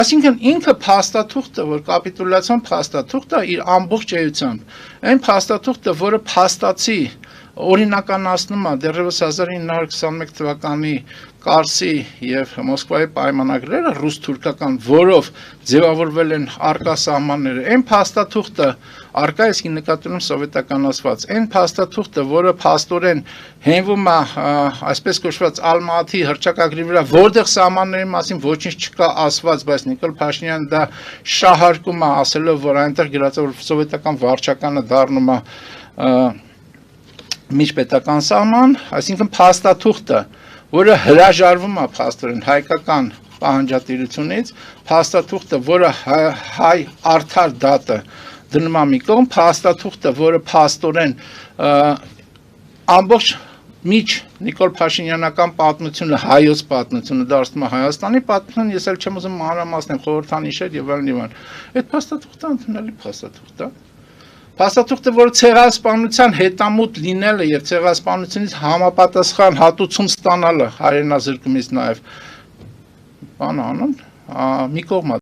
Այսինքն ինքը փաստաթուղթը, որ կապիտուլյացիոն փաստաթուղթը իր ամբողջ էությամբ, այն փաստաթուղթը, որը փաստացի օրինականացնում է դեռևս 1921 թվականի Կարսի եւ Մոսկվայի պայմանագրերը ռուս-թուրքական, որով ձևավորվել են արկա սահմանները, այն փաստաթուղթը արկա է նկատում սովետականացված, այն փաստաթուղթը, որը փաստորեն հենվում է այսպես կոչված Ալմատի հռչակագրի վրա, որտեղ սահմանների մասին ոչինչ չկա ասված, բայց Նիկոլ Փաշինյանը դա շահարկում է, ասելով, որ այնտեղ գրած է, որ սովետական վարչականը դառնում է միջպետական սահման, այսինքն փաստաթուղթը, որը հրաժարվում է փաստորեն հայկական պահանջատիրությունից, փաստաթուղթը, որը հայ արդար դատը դնում է մի կողմ, փաստաթուղթը, որը փաստորեն ամբողջ միջ Նիկոլ Փաշինյանական պատմությունը, հայոց պատմությունը դարձնում է Հայաստանի պատմություն, ես էլ չեմ ուզում մանրամասնել, խորհրդանիշեր եւ այլն։ Այդ փաստաթուղթը ընդունելի փաստաթուղթ է։ Փաստաթուղթը, որը ցեղասպանության հետամուտ լինելը եւ ցեղասպանությունից համապատասխան հատուցում ստանալը հայրենազրկումից նաեւ բան անում, մի կողմ